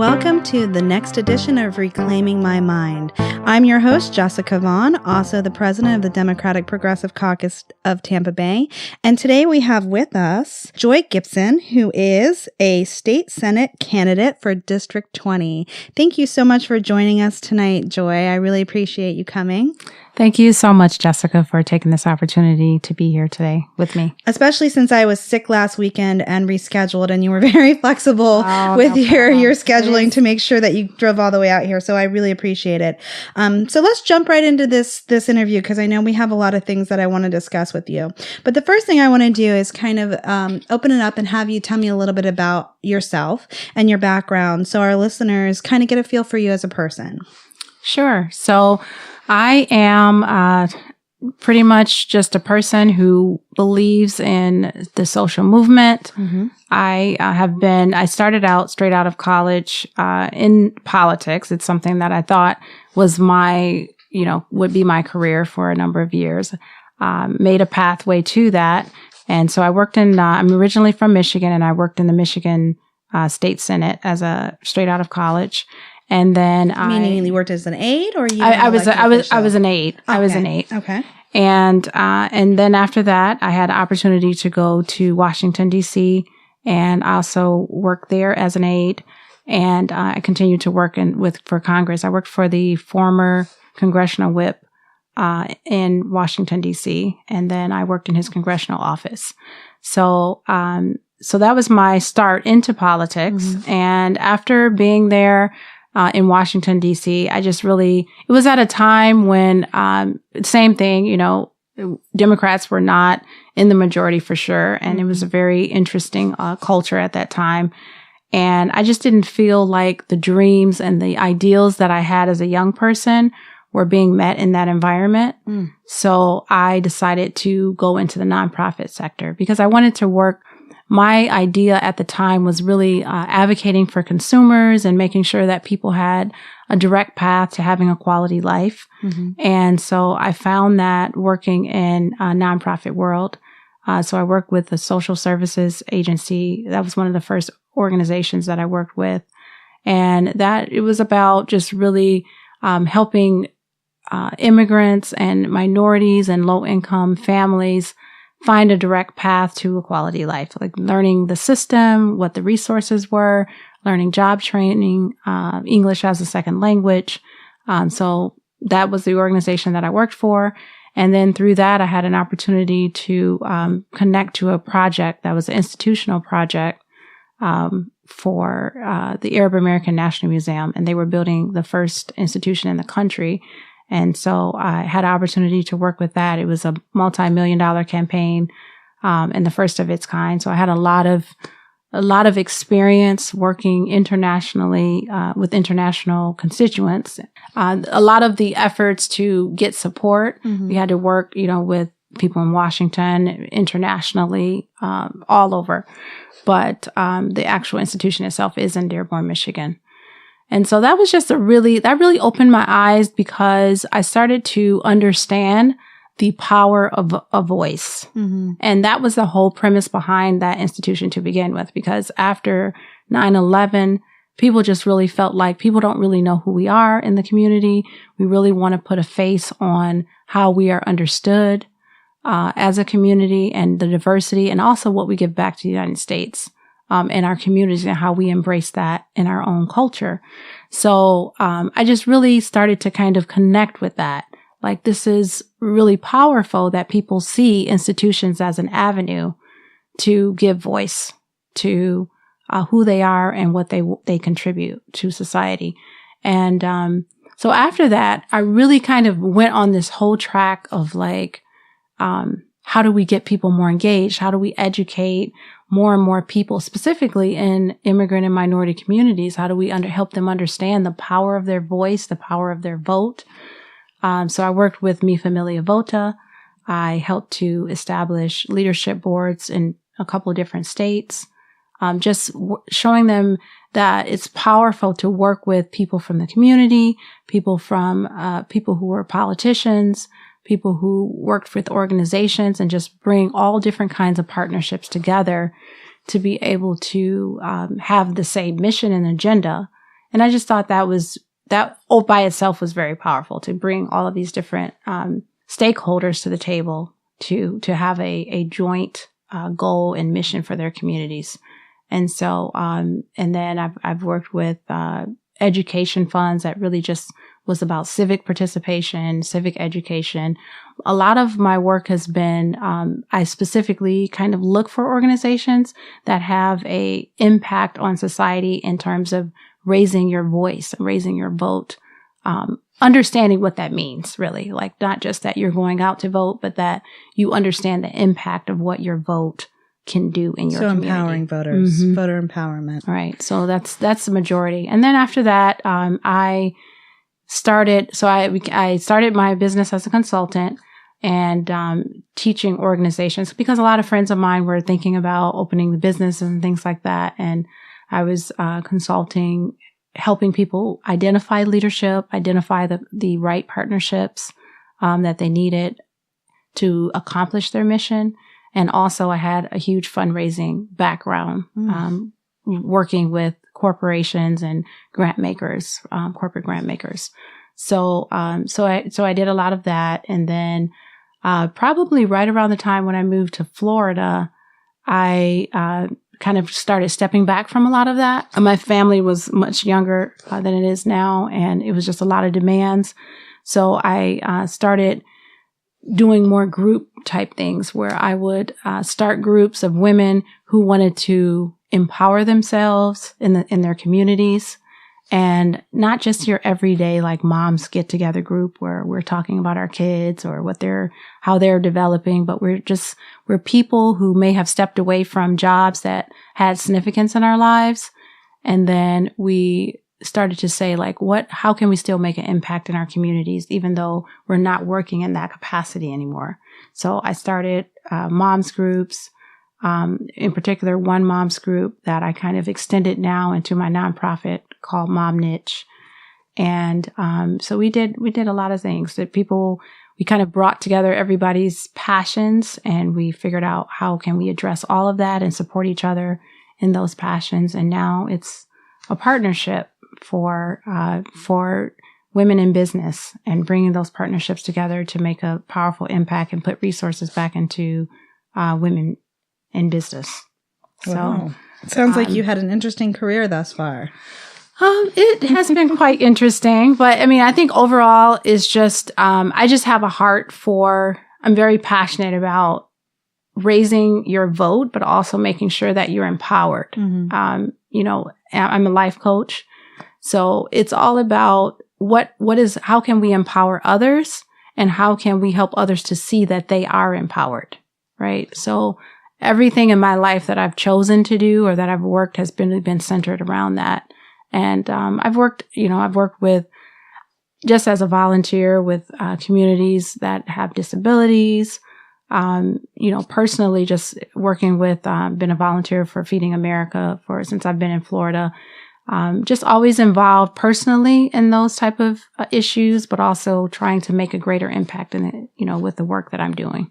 welcome to the next edition of Reclaiming My Mind. I'm your host, Jessica Vaughn, also the president of the Democratic Progressive Caucus of Tampa Bay. And today we have with us Joy Gibson, who is a state Senate candidate for District 20. Thank you so much for joining us tonight, Joy. I really appreciate you coming. Thank you so much, Jessica, for taking this opportunity to be here today with me. Especially since I was sick last weekend and rescheduled, and you were very flexible with your scheduling to make sure that you drove all the way out here. So I really appreciate it. So let's jump right into this interview, because I know we have a lot of things that I want to discuss with you. But the first thing I want to do is kind of open it up and have you tell me a little bit about yourself and your background, so our listeners kind of get a feel for you as a person. Sure. So I am pretty much just a person who believes in the social movement. Mm-hmm. I started out straight out of college in politics. It's something that I thought was would be my career for a number of years. Made a pathway to that. And so I worked I'm originally from Michigan, and I worked in the Michigan State Senate straight out of college. And then meaning you worked as an aide, or you? I was an aide. Okay. I was an aide. Okay. And then after that, I had an opportunity to go to Washington, D.C., and I also worked there as an aide. And I continued to work for Congress. I worked for the former congressional whip in Washington, D.C., and then I worked in his congressional office. So that was my start into politics. Mm-hmm. And after being there in Washington, D.C., it was at a time when, same thing, Democrats were not in the majority for sure. And it was a very interesting culture at that time. And I just didn't feel like the dreams and the ideals that I had as a young person were being met in that environment. Mm. So I decided to go into the nonprofit sector because I wanted to work. My idea at the time was really advocating for consumers and making sure that people had a direct path to having a quality life. Mm-hmm. And so I found that working in a nonprofit world. So I worked with the social services agency. That was one of the first organizations that I worked with. And that it was about just really helping immigrants and minorities and low-income families find a direct path to a quality life, like learning the system, what the resources were, learning job training, English as a second language. So that was the organization that I worked for. And then through that, I had an opportunity to connect to a project that was an institutional project for the Arab American National Museum. And they were building the first institution in the country. And so I had an opportunity to work with that. It was a multi-million-dollar campaign, and the first of its kind. So I had a lot of experience working internationally, with international constituents. A lot of the efforts to get support, mm-hmm. we had to work, with people in Washington, internationally, all over. But, the actual institution itself is in Dearborn, Michigan. And so that was just that really opened my eyes, because I started to understand the power of a voice. Mm-hmm. And that was the whole premise behind that institution to begin with, because after 9/11, people just really felt like people don't really know who we are in the community. We really want to put a face on how we are understood as a community, and the diversity, and also what we give back to the United States. In our communities, and how we embrace that in our own culture. So I just really started to kind of connect with that. Like, this is really powerful that people see institutions as an avenue to give voice to who they are and what they contribute to society. And so after that, I really kind of went on this whole track of like, how do we get people more engaged? How do we educate more and more people, specifically in immigrant and minority communities? How do we help them understand the power of their voice, the power of their vote? So I worked with Mi Familia Vota. I helped to establish leadership boards in a couple of different states, showing them that it's powerful to work with people from the community, people who were politicians, people who worked with organizations, and just bring all different kinds of partnerships together to be able to have the same mission and agenda And I just thought that by itself was very powerful, to bring all of these different stakeholders to the table to have a joint goal and mission for their communities. And so, and then I've worked with education funds that really just was about civic participation, civic education. A lot of my work has been, I specifically kind of look for organizations that have a impact on society in terms of raising your voice, raising your vote, understanding what that means, really. Like, not just that you're going out to vote, but that you understand the impact of what your vote can do in your community. So empowering voters, voter empowerment. Right. So that's the majority. And then after that, I started my business as a consultant and teaching organizations, because a lot of friends of mine were thinking about opening the business and things like that. And I was consulting, helping people identify leadership, identify the right partnerships that they needed to accomplish their mission. And also I had a huge fundraising background, working with corporations and grant makers, corporate grant makers. So I did a lot of that. And then probably right around the time when I moved to Florida, I kind of started stepping back from a lot of that. My family was much younger than it is now, and it was just a lot of demands. So I started doing more group type things, where I would start groups of women who wanted to empower themselves in their communities, and not just your everyday like moms get together group where we're talking about our kids or how they're developing, but we're people who may have stepped away from jobs that had significance in our lives. And then we started to say, like, how can we still make an impact in our communities, even though we're not working in that capacity anymore? So I started moms groups, in particular, one moms group that I kind of extended now into my nonprofit called Mom Niche. And so we did a lot of things that we kind of brought together everybody's passions, and we figured out how can we address all of that and support each other in those passions. And now it's a partnership for women in business, and bringing those partnerships together to make a powerful impact and put resources back into women in business. Wow. So it sounds like you had an interesting career thus far. It has been quite interesting, but I mean, I think overall is just, I just have a heart I'm very passionate about raising your vote, but also making sure that you're empowered. Mm-hmm. I'm a life coach. So it's all about how can we empower others, and how can we help others to see that they are empowered, right? So everything in my life that I've chosen to do or that I've worked has been centered around that. And I've worked with, just as a volunteer, with communities that have disabilities. Personally, just working with, been a volunteer for Feeding America since I've been in Florida. Just always involved personally in those type of issues, but also trying to make a greater impact in it, with the work that I'm doing.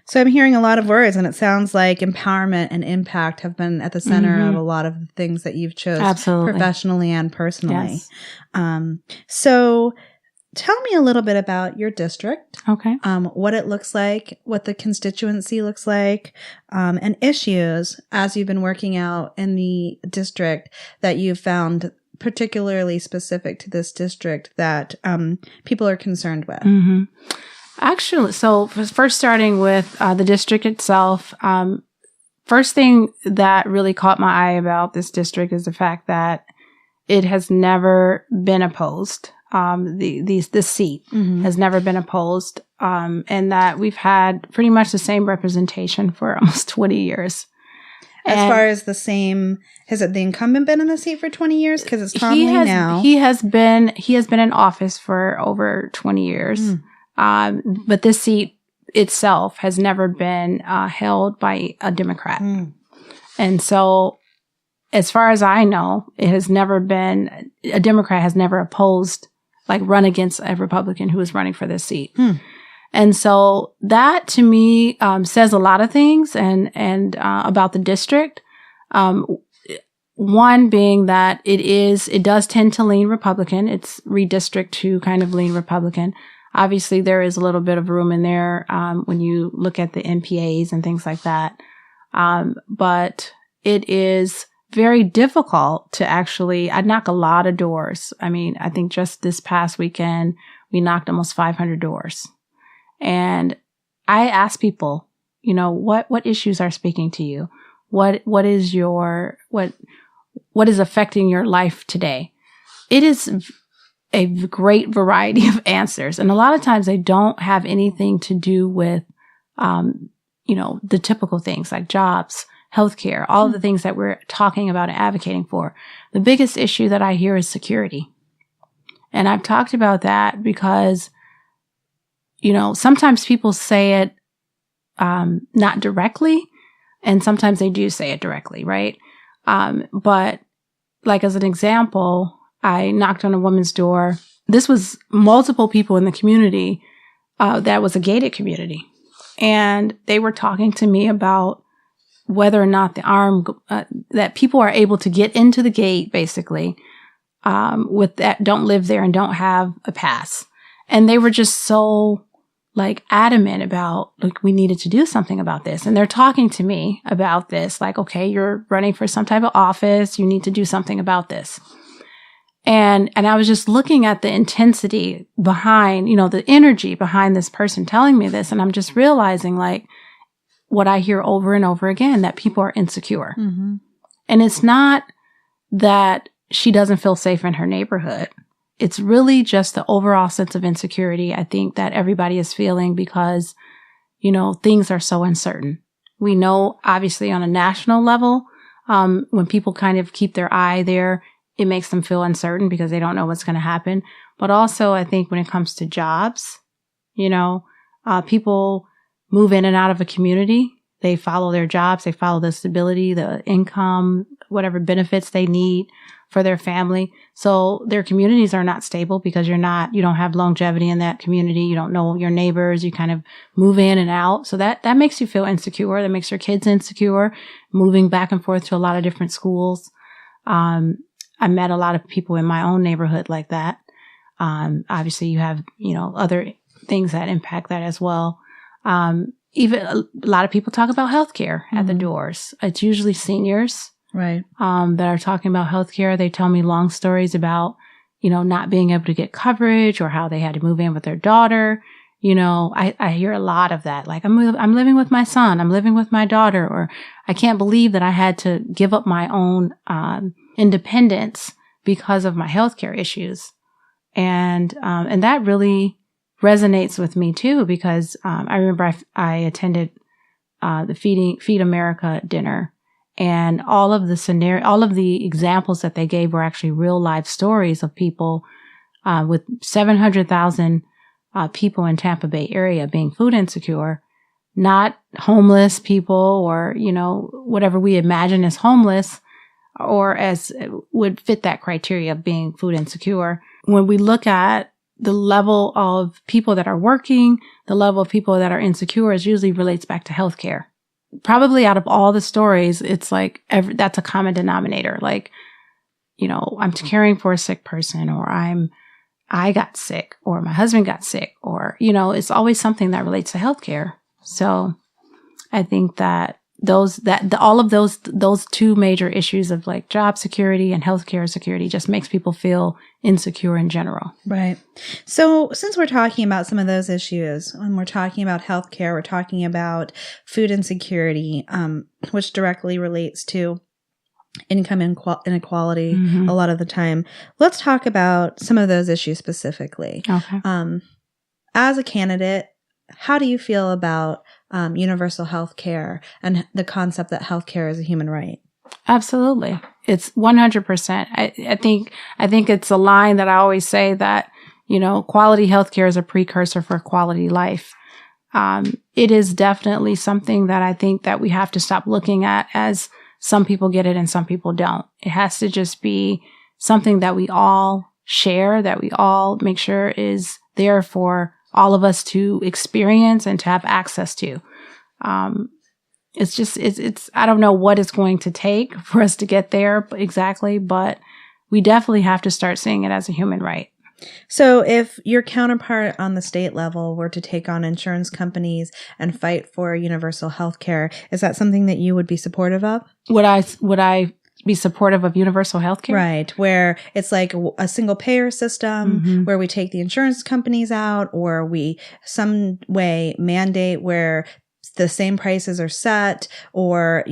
So I'm hearing a lot of words, and it sounds like empowerment and impact have been at the center of a lot of the things that you've chosen professionally and personally. Yes. So tell me a little bit about your district. Okay. What it looks like, what the constituency looks like, and issues as you've been working out in the district that you've found particularly specific to this district that people are concerned with. Mm-hmm. Actually, so first starting with the district itself, first thing that really caught my eye about this district is the fact that it has never been opposed. This seat has never been opposed, and that we've had pretty much the same representation for almost 20 years. As far as the same, has the incumbent been in the seat for 20 years? Because it's Tom Lee now. He has been in office for over 20 years. But this seat itself has never been held by a Democrat. And so, as far as I know, it has never been, a Democrat has never opposed, like run against a Republican who is running for this seat. And so that to me says a lot of things and about the district. One being that it does tend to lean Republican. It's redistrict to kind of lean Republican. Obviously, there is a little bit of room in there when you look at the NPAs and things like that. But it is very difficult to actually, I knock a lot of doors. I mean, I think just this past weekend, we knocked almost 500 doors. And I ask people, what issues are speaking to you? What is affecting your life today? It is a great variety of answers. And a lot of times they don't have anything to do with, the typical things like jobs, healthcare, all of the things that we're talking about and advocating for. The biggest issue that I hear is security. And I've talked about that because, sometimes people say it not directly, and sometimes they do say it directly, right? But like as an example, I knocked on a woman's door. This was multiple people in the community that was a gated community. And they were talking to me about whether or not that people are able to get into the gate, basically, with that, don't live there and don't have a pass. And they were just so adamant about, we needed to do something about this. And they're talking to me about this, okay, you're running for some type of office. You need to do something about this. And I was just looking at the intensity behind, the energy behind this person telling me this. And I'm just realizing what I hear over and over again, that people are insecure. Mm-hmm. And it's not that she doesn't feel safe in her neighborhood. It's really just the overall sense of insecurity, I think, that everybody is feeling because, things are so uncertain. We know, obviously, on a national level, when people kind of keep their eye there, it makes them feel uncertain because they don't know what's going to happen. But also, I think when it comes to jobs, people move in and out of a community. They follow their jobs. They follow the stability, the income, whatever benefits they need for their family. So their communities are not stable because you don't have longevity in that community. You don't know your neighbors. You kind of move in and out. So that makes you feel insecure. That makes your kids insecure, moving back and forth to a lot of different schools. I met a lot of people in my own neighborhood like that. Obviously you have, other things that impact that as well. Even a lot of people talk about healthcare at the doors. It's usually seniors. Right. That are talking about healthcare. They tell me long stories about, not being able to get coverage or how they had to move in with their daughter. I hear a lot of that. I'm living with my son. I'm living with my daughter, or I can't believe that I had to give up my own, independence because of my healthcare issues. And that really resonates with me too, because, I remember I attended, the Feed America dinner. And all of the examples that they gave were actually real life stories of people, with 700,000 people in Tampa Bay area being food insecure, not homeless people or, whatever we imagine as homeless or as would fit that criteria of being food insecure. When we look at the level of people that are working, the level of people that are insecure, it usually relates back to healthcare. Probably out of all the stories, it's that's a common denominator. I'm caring for a sick person, or I got sick, or my husband got sick, or, it's always something that relates to healthcare. So I think that all of those two major issues of job security and healthcare security just makes people feel insecure in general. Right. So since we're talking about some of those issues, when we're talking about healthcare, we're talking about food insecurity, which directly relates to income inequality a lot of the time. Let's talk about some of those issues specifically. Okay. As a candidate, how do you feel about universal health care and the concept that health care is a human right? Absolutely. It's 100%. I think it's a line that I always say that, quality healthcare is a precursor for quality life. It is definitely something that I think that we have to stop looking at as some people get it and some people don't. It has to just be something that we all share, that we all make sure is there for all of us to experience and to have access to. it's I don't know what it's going to take for us to get there exactly, but we definitely have to start seeing it as a human right. So if your counterpart on the state level were to take on insurance companies and fight for universal health care, is that something that you would be supportive of? Would I be supportive of universal health care? Right. Where it's like a single payer system where we take the insurance companies out, or we some way mandate where the same prices are set, or,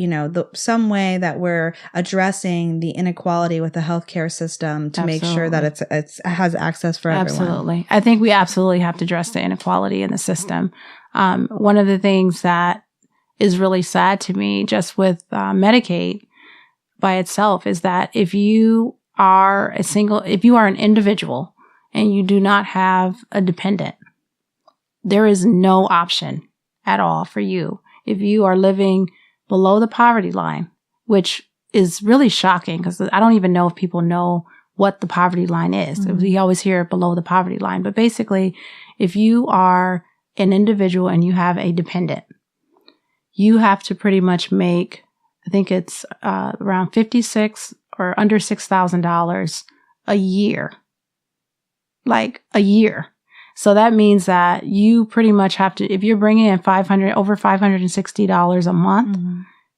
some way that we're addressing the inequality with the healthcare system to make sure that it has access for everyone. Absolutely. I think we absolutely have to address the inequality in the system. One of the things that is really sad to me just with Medicaid by itself is that if you are an individual and you do not have a dependent, there is no option at all for you. If you are living below the poverty line, which is really shocking because I don't even know if people know what the poverty line is. We always hear below the poverty line, but basically if you are an individual and you have a dependent, you have to pretty much make, I think it's around $56,000 or under $6,000 a year. Like a year. So that means that you pretty much have to, if you're bringing in over $560 a month,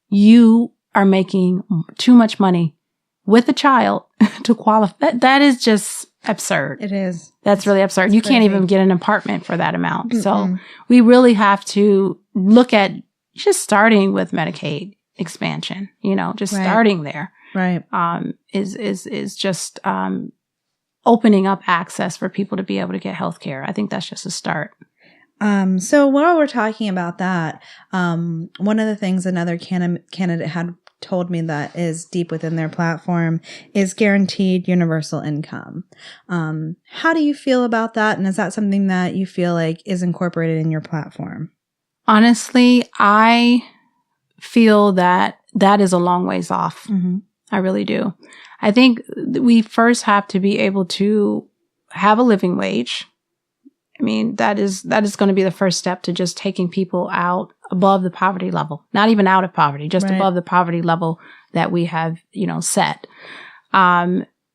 you are making too much money with a child to qualify. That is just absurd. It is. That's really absurd. You can't even get an apartment for that amount. So we really have to look at just starting with Medicaid expansion, starting there. Right. Is just opening up access for people to be able to get health care. I think that's just a start. So while we're talking about that, one of the things another candidate had told me that is deep within their platform is guaranteed universal income. How do you feel about that? And is that something that you feel like is incorporated in your platform? Honestly, I feel that is a long ways off. I really do. I think we first have to be able to have a living wage. I mean, that is going to be the first step to just taking people out above the poverty level, not even out of poverty, just above the poverty level that we have, set.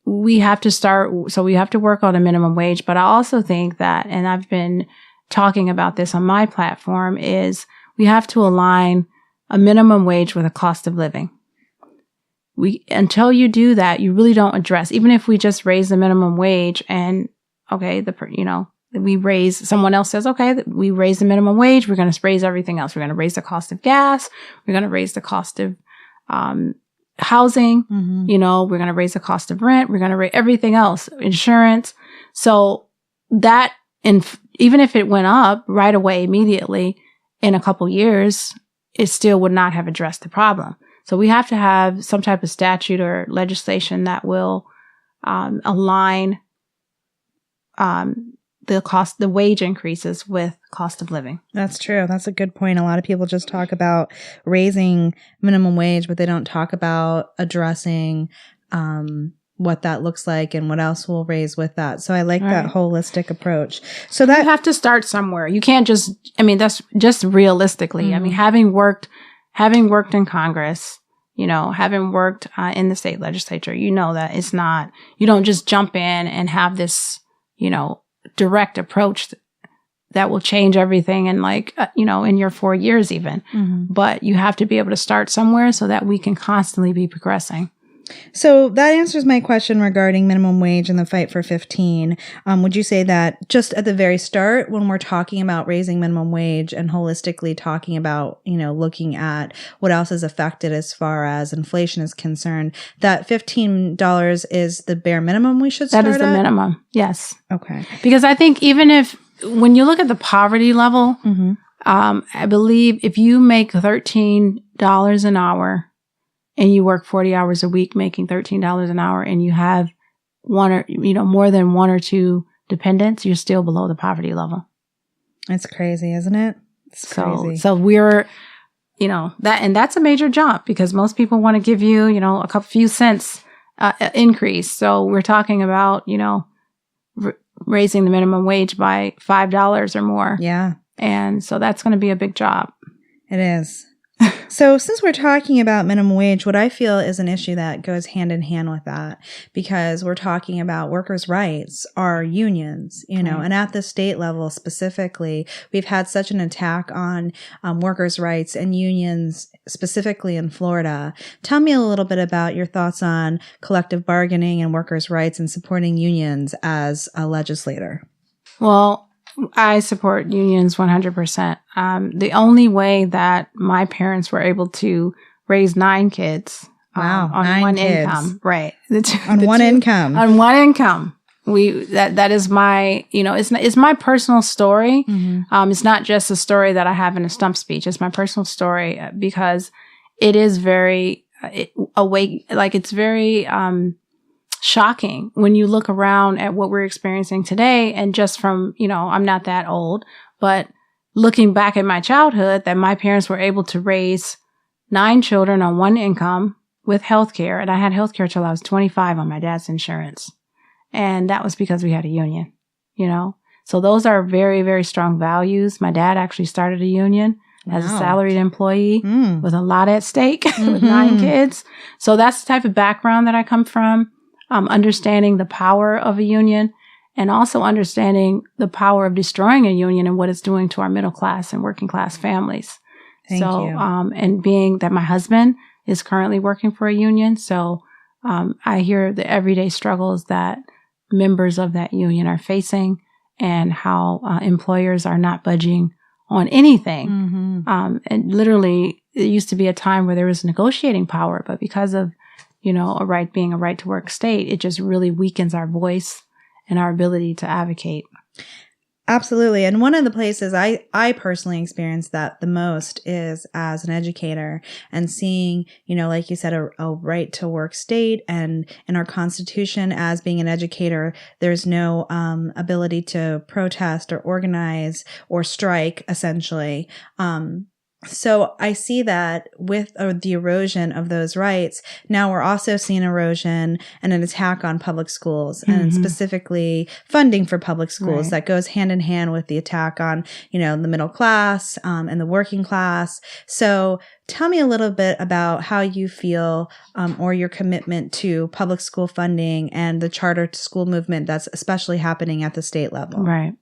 We have to start. So we have to work on a minimum wage, but I also think that, and I've been talking about this on my platform, is we have to align a minimum wage with a cost of living. Until you do that, you really don't address, even if we just raise the minimum wage and, okay, we raise, someone else says, okay, we raise the minimum wage, we're going to raise everything else. We're going to raise the cost of gas. We're going to raise the cost of housing. We're going to raise the cost of rent. We're going to raise everything else, insurance. So that, even if it went up right away, immediately in a couple years, it still would not have addressed the problem. So we have to have some type of statute or legislation that will align the wage increases with cost of living. That's true. That's a good point. A lot of people just talk about raising minimum wage, but they don't talk about addressing what that looks like and what else will raise with that. So I like that holistic approach. So that you have to start somewhere. You can't that's just realistically. I mean, having worked in Congress, having worked in the state legislature, that it's not, you don't just jump in and have this, direct approach that will change everything in in your 4 years even. But you have to be able to start somewhere so that we can constantly be progressing. So that answers my question regarding minimum wage and the fight for 15. Would you say that just at the very start, when we're talking about raising minimum wage and holistically talking about, looking at what else is affected as far as inflation is concerned, that $15 is the bare minimum we should start at? That is the minimum. Yes. Okay. Because I think when you look at the poverty level, I believe if you make $13 an hour, and you work 40 hours a week making $13 an hour and you have more than one or two dependents, you're still below the poverty level. It's crazy, isn't it? It's crazy. So we're, that's a major jump because most people want to give you, a few cents increase. So we're talking about, raising the minimum wage by $5 or more. Yeah. And so that's going to be a big job. It is. So since we're talking about minimum wage, what I feel is an issue that goes hand in hand with that, because we're talking about workers' rights are unions, you know, and at the state level specifically, we've had such an attack on workers' rights and unions, specifically in Florida. Tell me a little bit about your thoughts on collective bargaining and workers' rights and supporting unions as a legislator. Well, I support unions 100%. The only way that my parents were able to raise 9 kids on 9 one kids. income, right? On one income. On one income. That is my, you know, it's my personal story. Mm-hmm. It's not just a story that I have in a stump speech. It's my personal story because it is very it's very shocking when you look around at what we're experiencing today. And just from, you know, I'm not that old, but looking back at my childhood, that my parents were able to raise 9 children on one income with healthcare. And I had healthcare till I was 25 on my dad's insurance. And that was because we had a union, you know? So those are very, very strong values. My dad actually started a union as a salaried employee with a lot at stake with 9 kids. So that's the type of background that I come from. Understanding the power of a union and also understanding the power of destroying a union and what it's doing to our middle class and working class families. Thank you. And being that my husband is currently working for a union. So, I hear the everyday struggles that members of that union are facing and how employers are not budging on anything. And literally it used to be a time where there was negotiating power, but because of you know, being a right to work state, it just really weakens our voice and our ability to advocate. Absolutely. And one of the places I personally experienced that the most is as an educator and seeing, you know, like you said, a right to work state, and in our Constitution as being an educator, there's no ability to protest or organize or strike, essentially. So I see that with the erosion of those rights, now we're also seeing erosion and an attack on public schools and specifically funding for public schools that goes hand in hand with the attack on, you know, the middle class and the working class. So tell me a little bit about how you feel or your commitment to public school funding and the charter school movement that's especially happening at the state level. Right.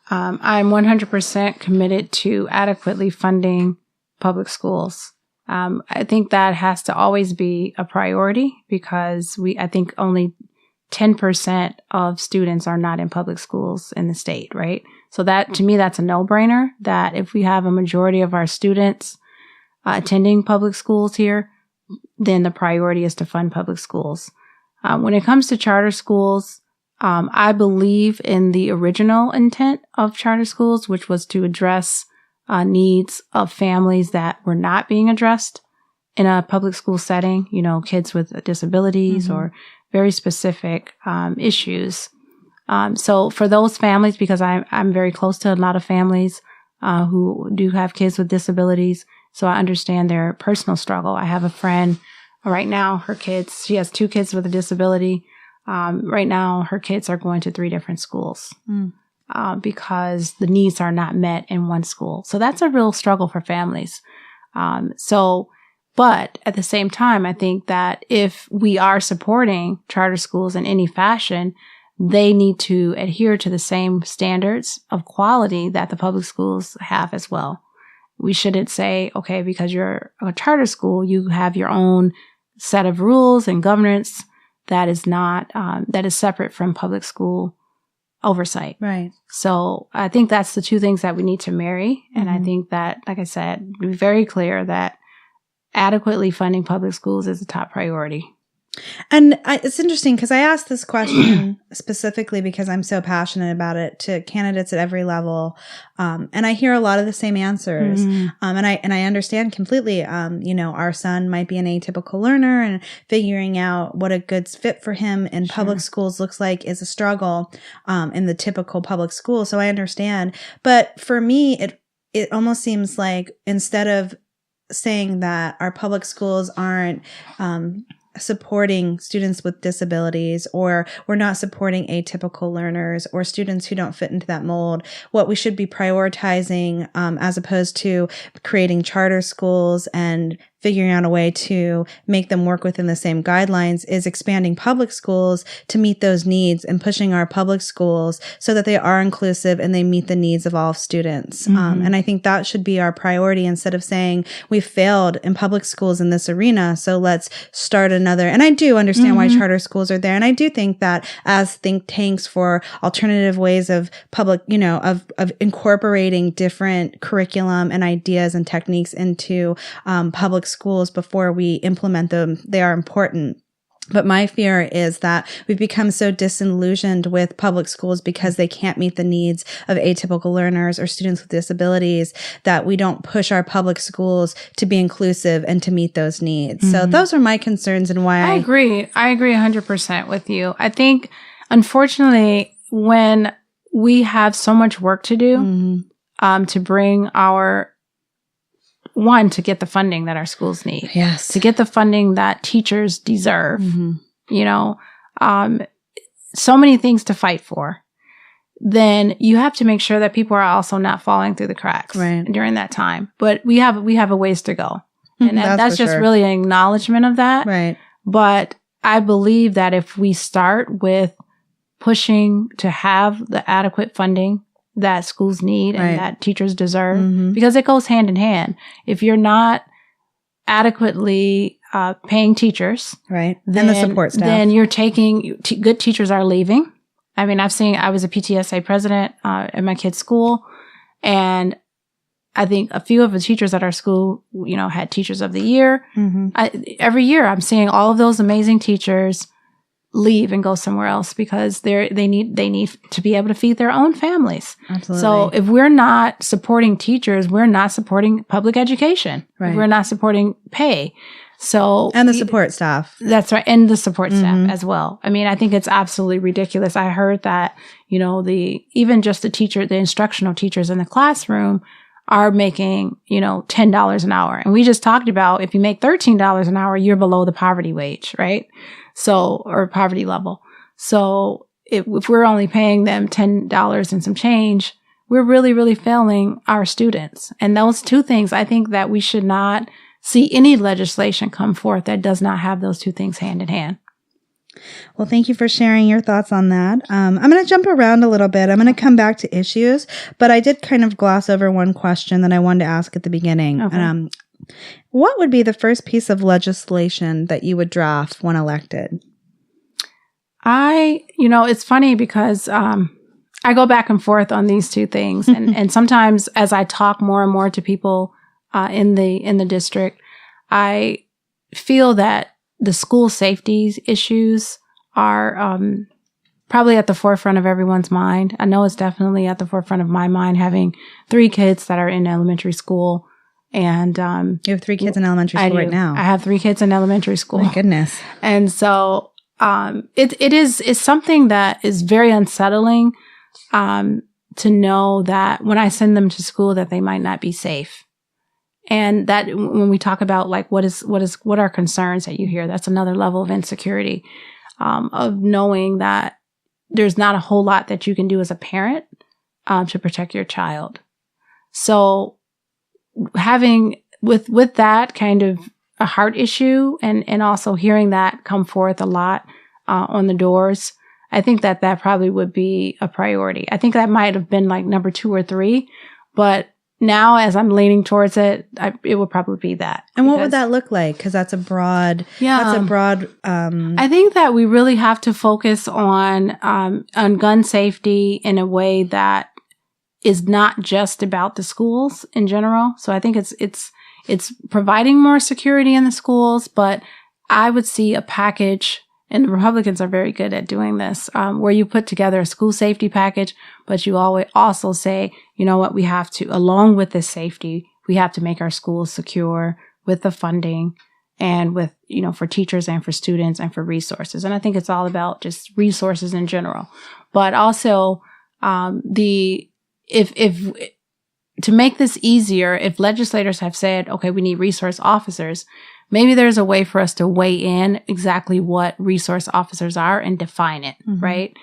I'm 100% committed to adequately funding public schools. I think that has to always be a priority because I think only 10% of students are not in public schools in the state, right? So that, to me, that's a no-brainer that if we have a majority of our students attending public schools here, then the priority is to fund public schools. When it comes to charter schools, I believe in the original intent of charter schools, which was to address needs of families that were not being addressed in a public school setting, you know, kids with disabilities or very specific issues. So for those families, because I'm very close to a lot of families who do have kids with disabilities, so I understand their personal struggle. I have a friend right now, she has 2 kids with a disability. Right now, her kids are going to 3 different schools because the needs are not met in one school. So that's a real struggle for families. But at the same time, I think that if we are supporting charter schools in any fashion, they need to adhere to the same standards of quality that the public schools have as well. We shouldn't say, okay, because you're a charter school, you have your own set of rules and governance that is not, that is separate from public school oversight. Right. So I think that's the 2 things that we need to marry. And I think that, like I said, be very clear that adequately funding public schools is a top priority. And it's interesting because I asked this question specifically because I'm so passionate about it to candidates at every level. And I hear a lot of the same answers. And I understand completely, you know, our son might be an atypical learner and figuring out what a good fit for him in public schools looks like is a struggle, in the typical public school. So I understand. But for me, it almost seems like instead of saying that our public schools aren't, supporting students with disabilities, or we're not supporting atypical learners or students who don't fit into that mold. What we should be prioritizing, as opposed to creating charter schools and figuring out a way to make them work within the same guidelines, is expanding public schools to meet those needs and pushing our public schools so that they are inclusive and they meet the needs of all students. And I think that should be our priority, instead of saying we failed in public schools in this arena, so let's start another. And I do understand why charter schools are there. And I do think that as think tanks for alternative ways of public, of incorporating different curriculum and ideas and techniques into public schools before we implement them, they are important. But my fear is that we've become so disillusioned with public schools because they can't meet the needs of atypical learners or students with disabilities, that we don't push our public schools to be inclusive and to meet those needs. So those are my concerns and why I agree. I agree 100% with you. I think, unfortunately, when we have so much work to do to bring to get the funding that our schools need. Yes. To get the funding that teachers deserve. So many things to fight for. Then you have to make sure that people are also not falling through the cracks during that time. But we have a ways to go. And that's just really an acknowledgement of that. Right. But I believe that if we start with pushing to have the adequate funding that schools need and that teachers deserve, because it goes hand in hand. If you're not adequately paying teachers, then, and the support staff, then you're taking good teachers are leaving. I mean, I was a PTSA president at my kid's school, and I think a few of the teachers at our school, had Teachers of the Year. Every year, I'm seeing all of those amazing teachers leave and go somewhere else because they need to be able to feed their own families. Absolutely. So if we're not supporting teachers, we're not supporting public education. Right. We're not supporting pay. And the support staff. That's right. And the support staff as well. I mean, I think it's absolutely ridiculous. I heard that, even just the instructional teachers in the classroom are making, $10 an hour. And we just talked about if you make $13 an hour, you're below the poverty wage, right? Or poverty level. So if we're only paying them $10 and some change, we're really, really failing our students. And those two things, I think that we should not see any legislation come forth that does not have those two things hand in hand. Well, thank you for sharing your thoughts on that. I'm going to jump around a little bit. I'm going to come back to issues, but I did kind of gloss over one question that I wanted to ask at the beginning. Okay. What would be the first piece of legislation that you would draft when elected? It's funny because I go back and forth on these two things. And sometimes as I talk more and more to people in the district, I feel that the school safety issues are probably at the forefront of everyone's mind. I know it's definitely at the forefront of my mind, having 3 kids that are in elementary school. And you have 3 kids in elementary school right now. I have 3 kids in elementary school. My goodness. And so it's something that is very unsettling to know that when I send them to school that they might not be safe. And that when we talk about like what are concerns that you hear, that's another level of insecurity, of knowing that there's not a whole lot that you can do as a parent to protect your child. So having with that kind of a heart issue and also hearing that come forth a lot on the doors, I think that probably would be a priority. I think that might have been like number 2 or 3, but now, as I'm leaning towards it, it would probably be that. And what would that look like? Because that's a broad. I think that we really have to focus on gun safety in a way that is not just about the schools in general. So I think it's providing more security in the schools, but I would see a package. And the Republicans are very good at doing this, where you put together a school safety package, but you always also say, you know what, we have to, along with this safety, we have to make our schools secure with the funding and with, for teachers and for students and for resources. And I think it's all about just resources in general. But also, if to make this easier, if legislators have said, okay, we need resource officers, maybe there's a way for us to weigh in exactly what resource officers are and define it, right?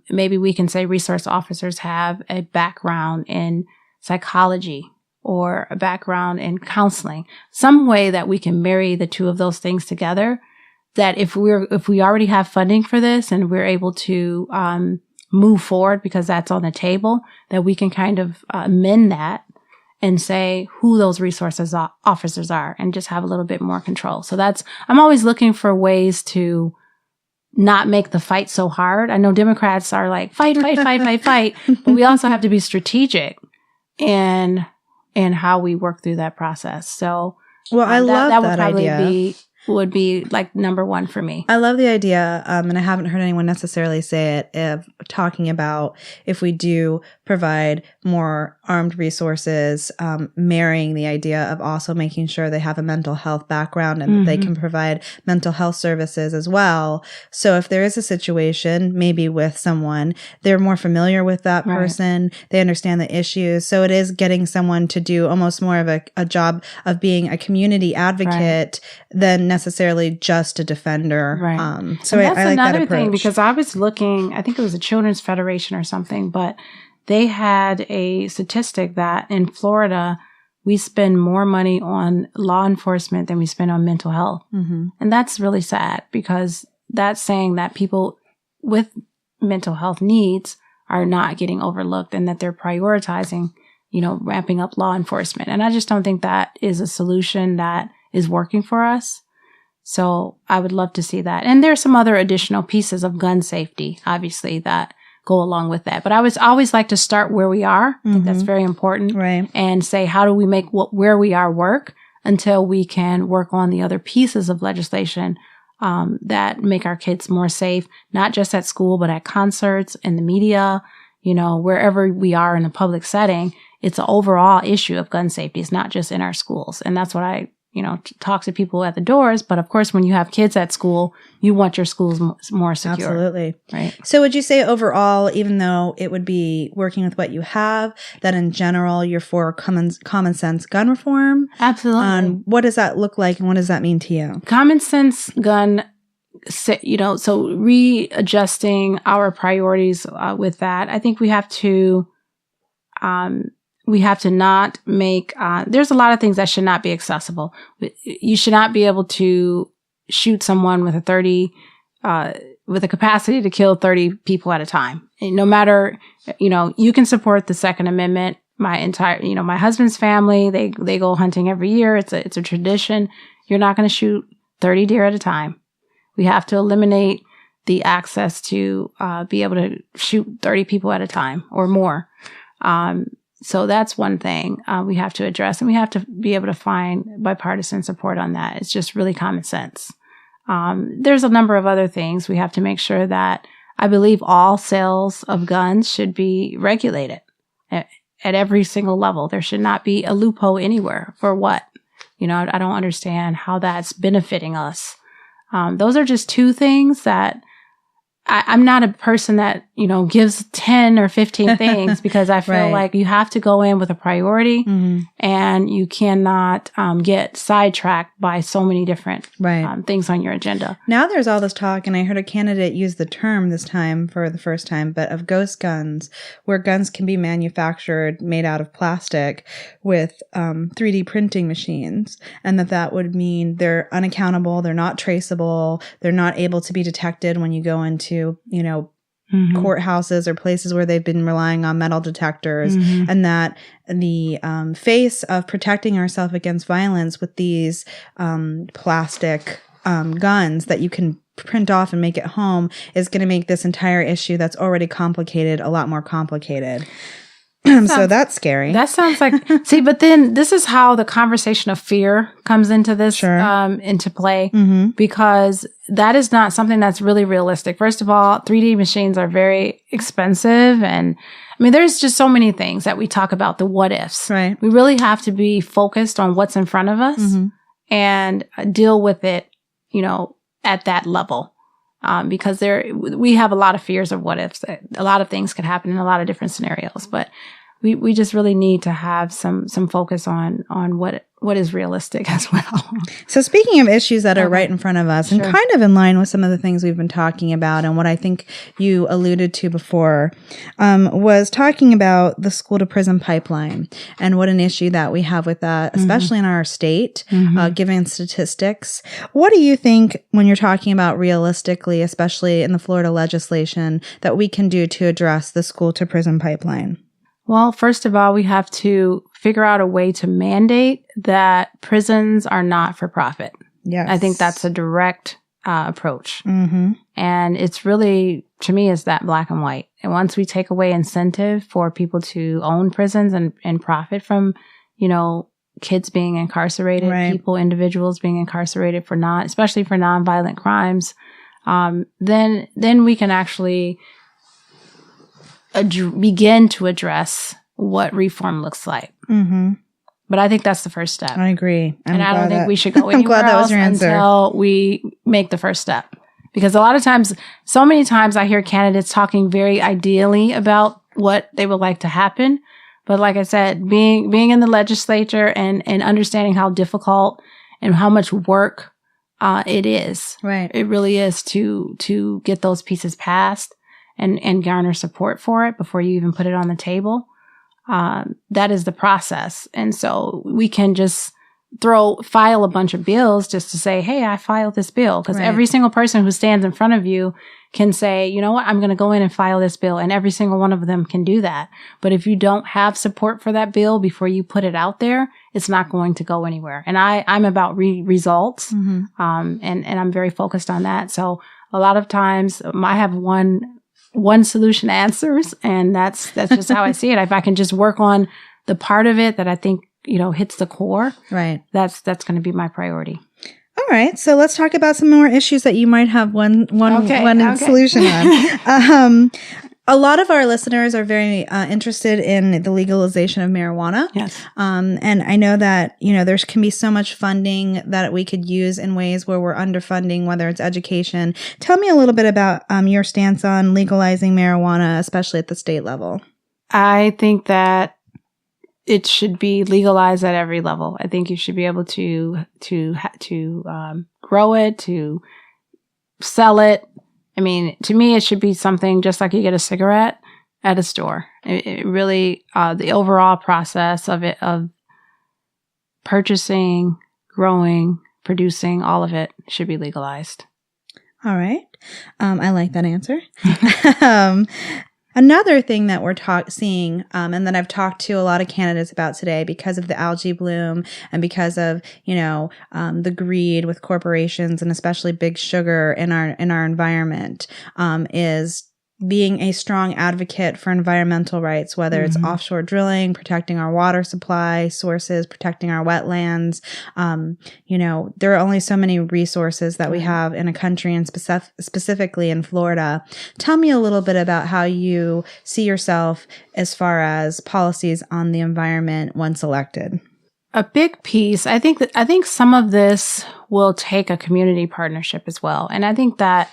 Maybe we can say resource officers have a background in psychology or a background in counseling, some way that we can marry the two of those things together. That if we already have funding for this and we're able to move forward because that's on the table, that we can kind of amend that and say who those resources officers are and just have a little bit more control. So I'm always looking for ways to not make the fight so hard. I know Democrats are like, fight, but we also have to be strategic in how we work through that process. So, well, I love that would probably idea. Would be like number one for me. I love the idea, and I haven't heard anyone necessarily say it, of talking about if we do provide more armed resources, marrying the idea of also making sure they have a mental health background and that they can provide mental health services as well. So if there is a situation, maybe with someone, they're more familiar with that person, they understand the issues. So it is getting someone to do almost more of a job of being a community advocate than necessarily just a defender. So that's I like another that approach. thing, because I was looking, I think it was a Children's Federation or something, but they had a statistic that in Florida, we spend more money on law enforcement than we spend on mental health. And that's really sad, because that's saying that people with mental health needs are not getting overlooked and that they're prioritizing, ramping up law enforcement. And I just don't think that is a solution that is working for us. So I would love to see that. And there are some other additional pieces of gun safety, obviously, that go along with that. But I always like to start where we are. I think that's very important. And say, how do we make where we are work until we can work on the other pieces of legislation that make our kids more safe, not just at school, but at concerts, in the media, wherever we are in a public setting. It's an overall issue of gun safety. It's not just in our schools. And that's what I talk to people at the doors. But of course, when you have kids at school, you want your schools more secure. Absolutely. Right. So would you say overall, even though it would be working with what you have, that in general, you're for common sense gun reform? Absolutely. What does that look like and what does that mean to you? Common sense gun, so readjusting our priorities with that. I think we have to not make, there's a lot of things that should not be accessible. You should not be able to shoot someone with with a capacity to kill 30 people at a time. And no matter, you can support the Second Amendment. My husband's family, they go hunting every year. It's a tradition. You're not going to shoot 30 deer at a time. We have to eliminate the access to be able to shoot 30 people at a time or more. So that's one thing we have to address, and we have to be able to find bipartisan support on that. It's just really common sense. There's a number of other things. We have to make sure that I believe all sales of guns should be regulated at every single level. There should not be a loophole anywhere. For what? I don't understand how that's benefiting us. Those are just two things that I'm not a person that, gives 10 or 15 things, because I feel like you have to go in with a priority and you cannot get sidetracked by so many different things on your agenda. Now there's all this talk, and I heard a candidate use the term this time for the first time, but of ghost guns, where guns can be manufactured, made out of plastic with 3D printing machines, and that would mean they're unaccountable, they're not traceable, they're not able to be detected when you go into courthouses or places where they've been relying on metal detectors, and that the face of protecting ourselves against violence with these plastic guns that you can print off and make at home is going to make this entire issue that's already complicated a lot more complicated. So that's scary. That sounds like, see, but then this is how the conversation of fear comes into this, into play, because that is not something that's really realistic. First of all, 3D machines are very expensive. And there's just so many things that we talk about, the what ifs. Right. We really have to be focused on what's in front of us and deal with it, at that level. Because we have a lot of fears of what ifs. A lot of things could happen in a lot of different scenarios. But we just really need to have some focus on what is realistic as well. So speaking of issues that are right in front of us and kind of in line with some of the things we've been talking about and what I think you alluded to before, was talking about the school to prison pipeline and what an issue that we have with that, especially in our state, given statistics. What do you think when you're talking about realistically, especially in the Florida legislation, that we can do to address the school to prison pipeline? Well, first of all, we have to figure out a way to mandate that prisons are not for profit. Yes. I think that's a direct approach. And it's really, to me, is that black and white. And once we take away incentive for people to own prisons and profit from, kids being incarcerated, individuals being incarcerated especially for nonviolent crimes, then we can actually begin to address what reform looks like. But I think that's the first step. I agree. And I don't think we should go anywhere else until we make the first step. Because so many times I hear candidates talking very ideally about what they would like to happen. But like I said, being in the legislature and understanding how difficult and how much work it is. Right. It really is to get those pieces passed and garner support for it before you even put it on the table. That is the process. And so we can just file a bunch of bills just to say, hey, I filed this bill. Because every single person who stands in front of you can say, you know what, I'm going to go in and file this bill. And every single one of them can do that. But if you don't have support for that bill before you put it out there, it's not going to go anywhere. And I'm about results. And I'm very focused on that. So a lot of times I have one solution answers, and that's just how I see it. If I can just work on the part of it that I think, hits the core, right, that's going to be my priority. All right. So let's talk about some more issues that you might have one solution on. A lot of our listeners are very interested in the legalization of marijuana. Yes. And I know that, there can be so much funding that we could use in ways where we're underfunding, whether it's education. Tell me a little bit about your stance on legalizing marijuana, especially at the state level. I think that it should be legalized at every level. I think you should be able to grow it, to sell it. I mean, to me, it should be something just like you get a cigarette at a store. It really, the overall process of purchasing, growing, producing, all of it should be legalized. All right. I like that answer. Another thing that we're seeing, and that I've talked to a lot of candidates about today because of the algae bloom and because of, the greed with corporations and especially big sugar in our environment, is being a strong advocate for environmental rights, whether it's offshore drilling, protecting our water supply sources, protecting our wetlands. There are only so many resources that we have in a country, and specifically in Florida. Tell me a little bit about how you see yourself as far as policies on the environment once elected. A big piece, I think some of this will take a community partnership as well. And I think that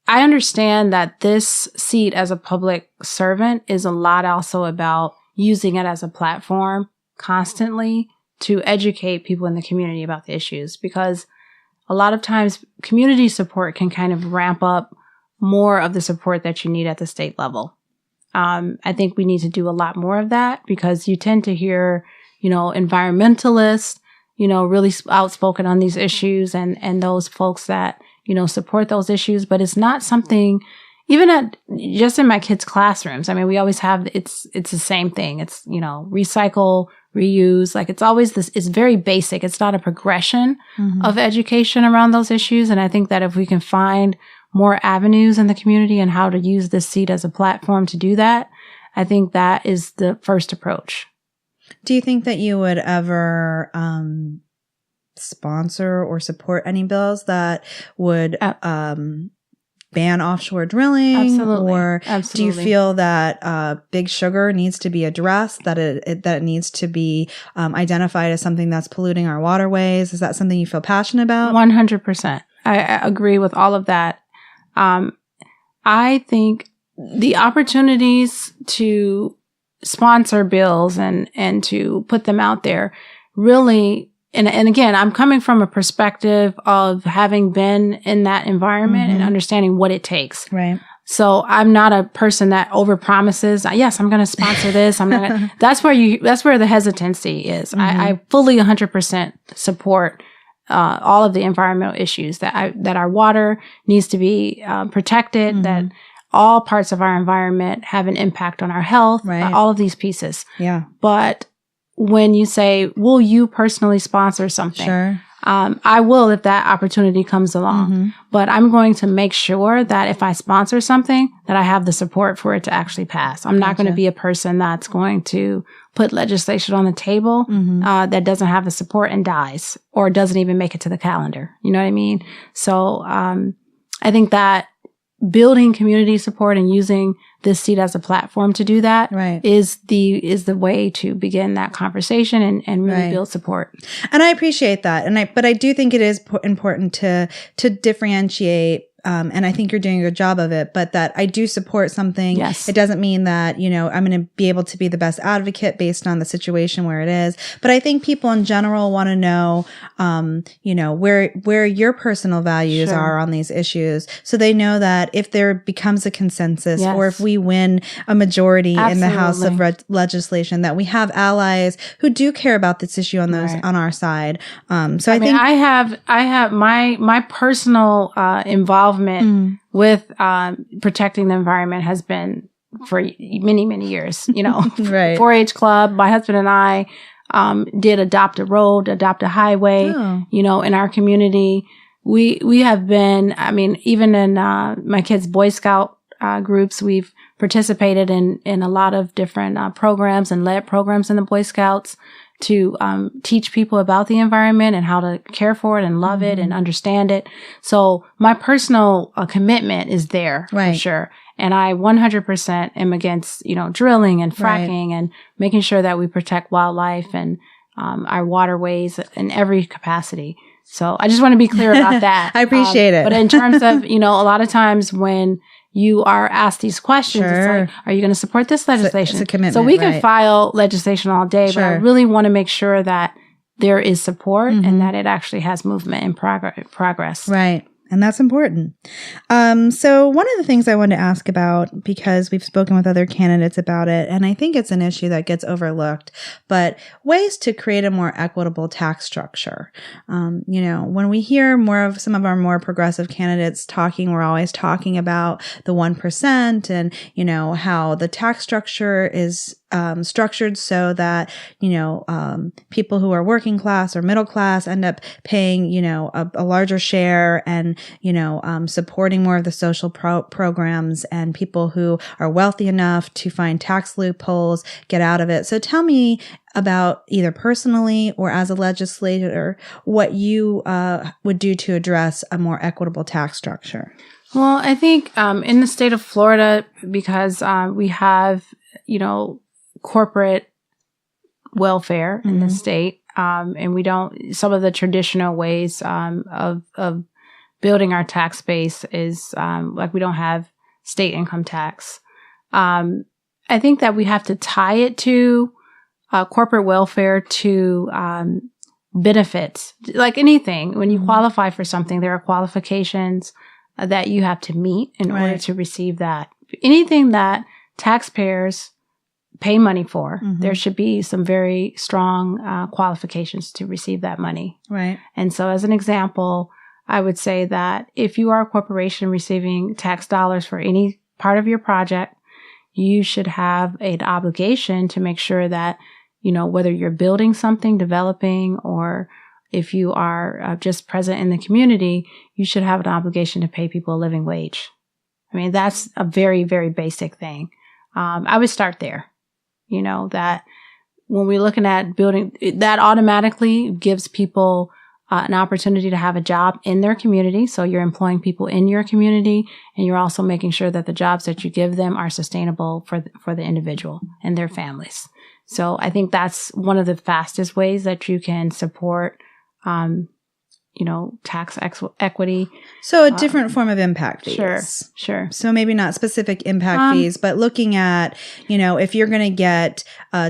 I understand that this seat as a public servant is a lot also about using it as a platform constantly to educate people in the community about the issues, because a lot of times community support can kind of ramp up more of the support that you need at the state level. I think we need to do a lot more of that, because you tend to hear, environmentalists, really outspoken on these issues and those folks that support those issues, but it's not something, even just in my kids' classrooms. I mean, we always have, it's the same thing. It's, recycle, reuse. Like it's always this, it's very basic. It's not a progression of education around those issues. And I think that if we can find more avenues in the community and how to use this seat as a platform to do that, I think that is the first approach. Do you think that you would ever, sponsor or support any bills that would ban offshore drilling? Absolutely. Or Absolutely. Do you feel that big sugar needs to be addressed, that it needs to be identified as something that's polluting our waterways? Is that something you feel passionate about? 100%. I agree with all of that. I think the opportunities to sponsor bills and to put them out there really. And again, I'm coming from a perspective of having been in that environment and understanding what it takes. Right. So I'm not a person that overpromises. Yes, I'm going to sponsor this. That's where the hesitancy is. I fully 100% support all of the environmental issues that our water needs to be protected, that all parts of our environment have an impact on our health, all of these pieces. Yeah. But when you say, will you personally sponsor something? Sure. I will if that opportunity comes along. But I'm going to make sure that if I sponsor something, that I have the support for it to actually pass. I'm not going to be a person that's going to put legislation on the table that doesn't have the support and dies or doesn't even make it to the calendar. You know what I mean? So I think that building community support and using this seat as a platform to do that is the way to begin that conversation and really build support. And I appreciate that. But I do think it is important to differentiate. And I think you're doing a good job of it, but that I do support something. Yes. It doesn't mean that, I'm going to be able to be the best advocate based on the situation where it is. But I think people in general want to know, where your personal values are on these issues. So they know that if there becomes a consensus or if we win a majority in the House of legislation, that we have allies who do care about this issue on our side. So I think I have my personal involvement with protecting the environment has been for many, many years. 4-H club, my husband and I did adopt a road, adopt a highway, in our community. We have been, even in my kids' Boy Scout groups, we've participated in a lot of different programs and led programs in the Boy Scouts to teach people about the environment and how to care for it and love it and understand it. So my personal commitment is there for sure. And I 100% am against, drilling and fracking and making sure that we protect wildlife and our waterways in every capacity. So I just want to be clear about that. I appreciate it. But in terms of, a lot of times when you are asked these questions, it's like, are you going to support this legislation? It's a commitment. So we can file legislation all day, but I really want to make sure that there is support and that it actually has movement and progress. Right. And that's important. So one of the things I wanted to ask about, because we've spoken with other candidates about it, and I think it's an issue that gets overlooked, but ways to create a more equitable tax structure. When we hear more of some of our more progressive candidates talking, we're always talking about the 1% and, how the tax structure is structured so that, people who are working class or middle class end up paying, a larger share and, supporting more of the social programs, and people who are wealthy enough to find tax loopholes get out of it. So tell me about, either personally or as a legislator, what you would do to address a more equitable tax structure. Well, I think in the state of Florida, because we have, corporate welfare in the state, and we don't, some of the traditional ways of building our tax base is like we don't have state income tax. I think that we have to tie it to corporate welfare to benefits. Like anything, when you qualify for something, there are qualifications that you have to meet in order to receive that. Anything that taxpayers pay money for, there should be some very strong qualifications to receive that money. Right. And so as an example, I would say that if you are a corporation receiving tax dollars for any part of your project, you should have an obligation to make sure that, whether you're building something, developing, or if you are just present in the community, you should have an obligation to pay people a living wage. That's a very, very basic thing. I would start there. That when we're looking at building, that automatically gives people an opportunity to have a job in their community. So you're employing people in your community, and you're also making sure that the jobs that you give them are sustainable for the individual and their families. So I think that's one of the fastest ways that you can support tax equity. So a different form of impact fees. Sure. So maybe not specific impact fees, but looking at, if you're going to get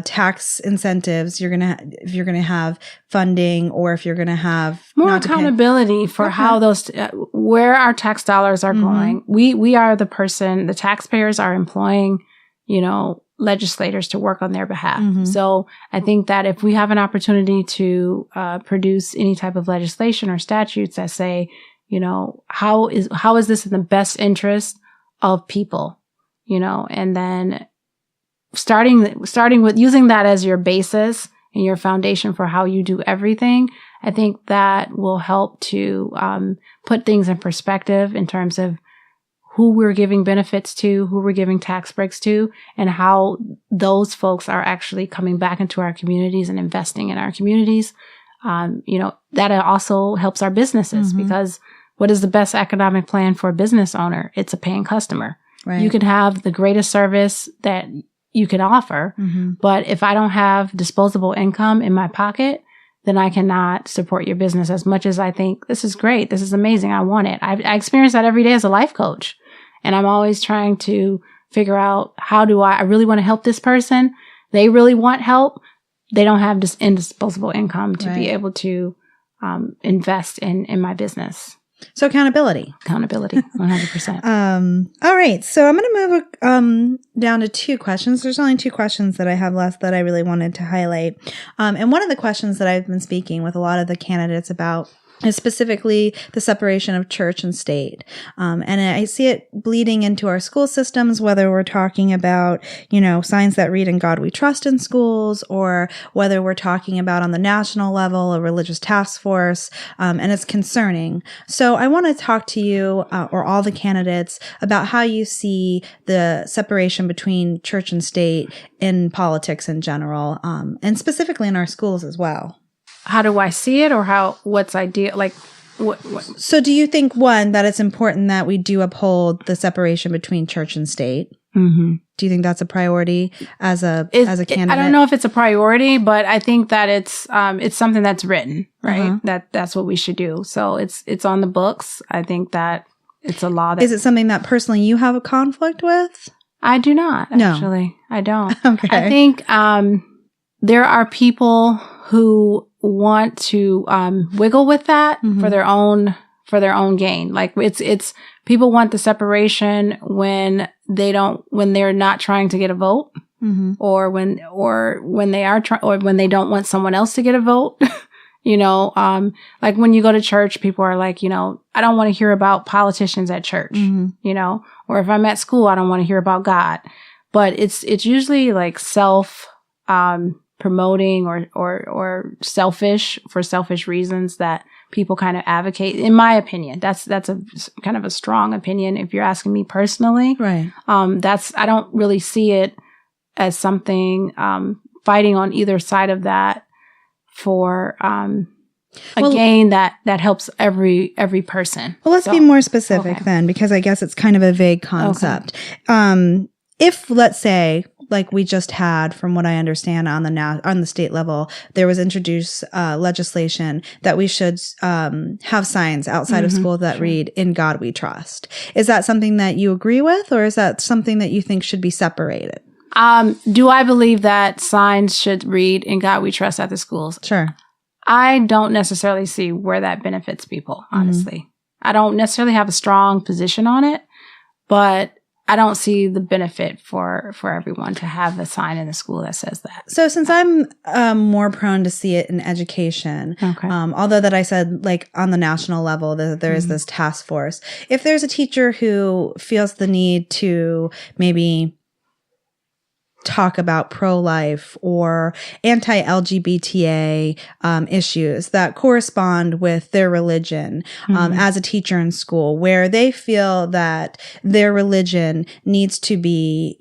tax incentives, if you're going to have funding, or if you're going to have more accountability for how those, where our tax dollars are going. We are the taxpayers are employing, legislators to work on their behalf. So I think that if we have an opportunity to produce any type of legislation or statutes that say, how is this in the best interest of people, and then starting with using that as your basis and your foundation for how you do everything, I think that will help to put things in perspective in terms of who we're giving benefits to, who we're giving tax breaks to, and how those folks are actually coming back into our communities and investing in our communities. That also helps our businesses, because what is the best economic plan for a business owner? It's a paying customer. Right. You can have the greatest service that you can offer, but if I don't have disposable income in my pocket, then I cannot support your business as much as I think this is great. This is amazing. I want it. I experience that every day as a life coach. And I'm always trying to figure out how do I really want to help this person. They really want help. They don't have this indisposable income to be able to invest in my business. So accountability, 100%. All right. So I'm going to move down to two questions. There's only two questions that I have left that I really wanted to highlight. And one of the questions that I've been speaking with a lot of the candidates about is specifically the separation of church and state. And I see it bleeding into our school systems, whether we're talking about, signs that read "In God We Trust" in schools, or whether we're talking about on the national level, a religious task force. And it's concerning. So I want to talk to you, or all the candidates, about how you see the separation between church and state in politics in general, and specifically in our schools as well. How do I see it, or what's ideal? Like, what? So do you think, one, that it's important that we do uphold the separation between church and state? Do you think that's a priority as a candidate? I don't know if it's a priority, but I think that it's something that's written, right? That's what we should do. So it's on the books. I think that it's a law. Is it something that personally you have a conflict with? I do not, actually. No. I don't. Okay. I think there are people who want to wiggle with that for their own gain. Like it's people want the separation when they're not trying to get a vote, or when they are or when they don't want someone else to get a vote. Like when you go to church, people are like, I don't want to hear about politicians at church, or if I'm at school, I don't want to hear about God. But it's usually like self promoting or selfish reasons that people kind of advocate, in my opinion. That's a kind of a strong opinion if you're asking me personally. Right. I don't really see it as something fighting on either side of that for gain that helps every person. Well, let's be more specific then, because I guess it's kind of a vague concept. Okay. If, let's say, like we just had, from what I understand on the state level, there was introduced legislation that we should have signs outside of school that read "In God We Trust." Is that something that you agree with, or is that something that you think should be separated? Do I believe that signs should read "In God We Trust" at the schools? Sure. I don't necessarily see where that benefits people, honestly. I don't necessarily have a strong position on it, but I don't see the benefit for everyone to have a sign in the school that says that. So since I'm more prone to see it in education, although that I said like on the national level that there is this task force, if there's a teacher who feels the need to maybe talk about pro-life or anti-LGBTA issues that correspond with their religion as a teacher in school, where they feel that their religion needs to be,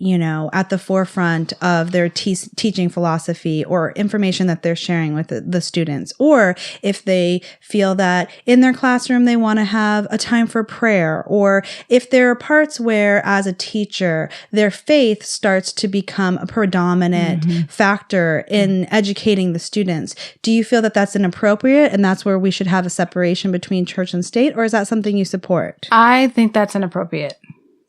at the forefront of their teaching philosophy or information that they're sharing with the students. Or if they feel that in their classroom they want to have a time for prayer, or if there are parts where as a teacher their faith starts to become a predominant factor in educating the students. Do you feel that that's inappropriate and that's where we should have a separation between church and state, or is that something you support? I think that's inappropriate.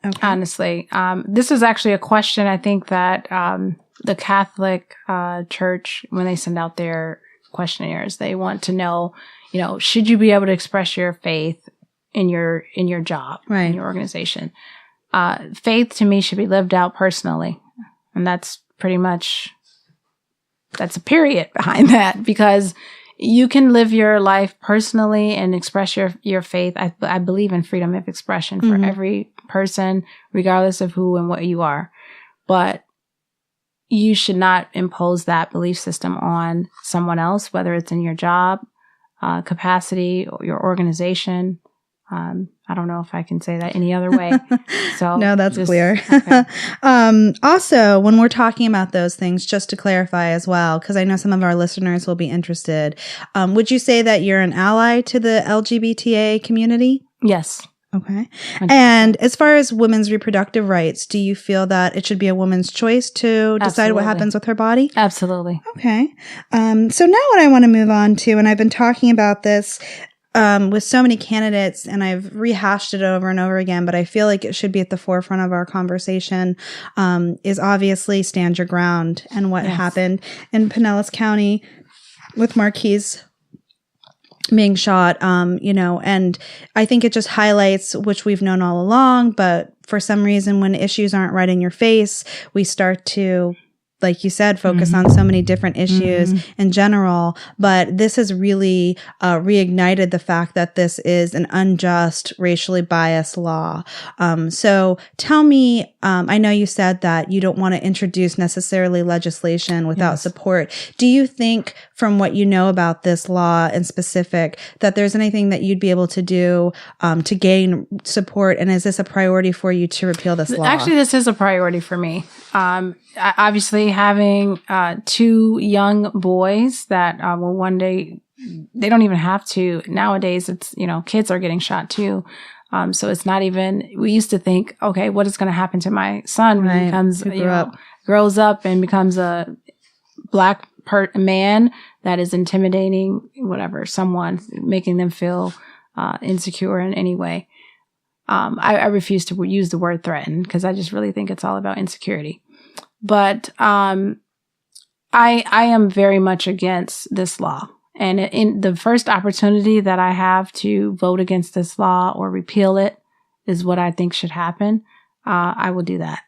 Okay. Honestly, this is actually a question I think that the Catholic Church, when they send out their questionnaires, they want to know, should you be able to express your faith in your job, right, in your organization? Faith to me should be lived out personally, and that's a period behind that, because you can live your life personally and express your faith. I believe in freedom of expression for every person, regardless of who and what you are. But you should not impose that belief system on someone else, whether it's in your job capacity or your organization. I don't know if I can say that any other way. So no, that's clear. Okay. Also, when we're talking about those things, just to clarify as well, because I know some of our listeners will be interested, would you say that you're an ally to the LGBTA community? Yes. Okay. 100%. And as far as women's reproductive rights, do you feel that it should be a woman's choice to decide what happens with her body? Absolutely. Okay. So now what I want to move on to, and I've been talking about this with so many candidates, and I've rehashed it over and over again, but I feel like it should be at the forefront of our conversation, is obviously stand your ground and what happened in Pinellas County with Marquise being shot, and I think it just highlights, which we've known all along, but for some reason, when issues aren't right in your face, we start to, like you said, focus on so many different issues in general. But this has really reignited the fact that this is an unjust, racially biased law. So tell me, I know you said that you don't want to introduce necessarily legislation without support. Do you think, from what you know about this law in specific, that there's anything that you'd be able to do to gain support? And is this a priority for you to repeal this law? Actually, this is a priority for me. Obviously, having two young boys that will one day, they don't even have to. Nowadays, it's, kids are getting shot too. So it's not even, we used to think, okay, what is going to happen to my son when he becomes, grows up and becomes a black man that is intimidating, someone, making them feel insecure in any way. I refuse to use the word threaten, because I just really think it's all about insecurity. But I am very much against this law. And in the first opportunity that I have to vote against this law or repeal it is what I think should happen. I will do that.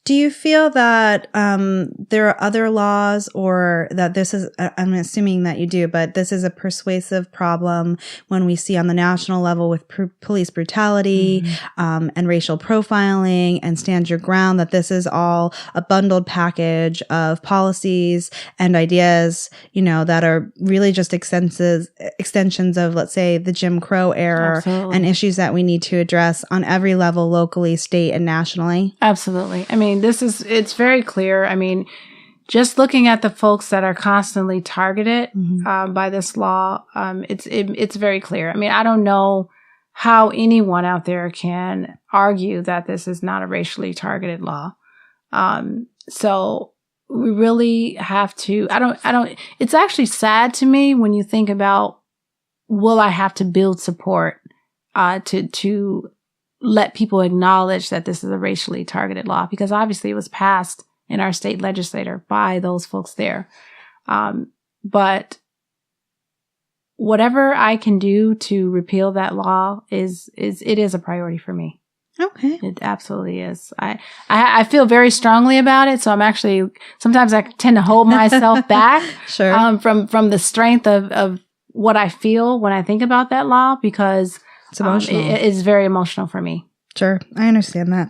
Do you feel that there are other laws, or that this is, I'm assuming that you do, but this is a persuasive problem when we see on the national level with police brutality and racial profiling and stand your ground, that this is all a bundled package of policies and ideas, that are really just extensions of, let's say, the Jim Crow era. Absolutely. And issues that we need to address on every level, locally, state, and nationally? Absolutely. I mean, it's very clear. I mean, just looking at the folks that are constantly targeted by this law, it's very clear. I mean, I don't know how anyone out there can argue that this is not a racially targeted law. So we really have to, it's actually sad to me when you think about, will I have to build support to let people acknowledge that this is a racially targeted law, because obviously it was passed in our state legislature by those folks there. But whatever I can do to repeal that law is a priority for me. Okay. It absolutely is. I feel very strongly about it. So I'm actually, sometimes I tend to hold myself back Sure. From the strength of what I feel when I think about that law, because it's emotional. It is very emotional for me. Sure. I understand that.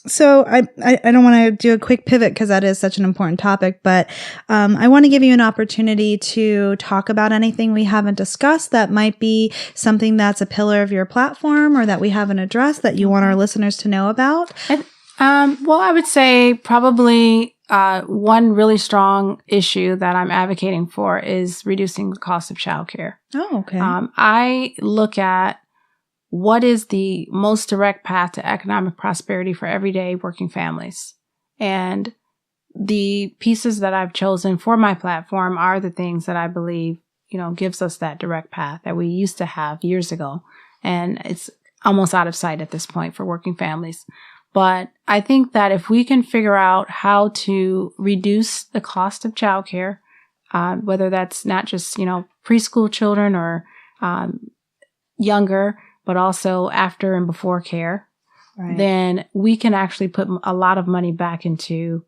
So I don't want to do a quick pivot because that is such an important topic, but I want to give you an opportunity to talk about anything we haven't discussed that might be something that's a pillar of your platform or that we haven't addressed that you want our listeners to know about. Well, I would say probably one really strong issue that I'm advocating for is reducing the cost of childcare. Oh, okay. I look at what is the most direct path to economic prosperity for everyday working families. And the pieces that I've chosen for my platform are the things that I believe, gives us that direct path that we used to have years ago. And it's almost out of sight at this point for working families. But I think that if we can figure out how to reduce the cost of childcare, whether that's not just, preschool children or younger, but also after and before care, right, then we can actually put a lot of money back into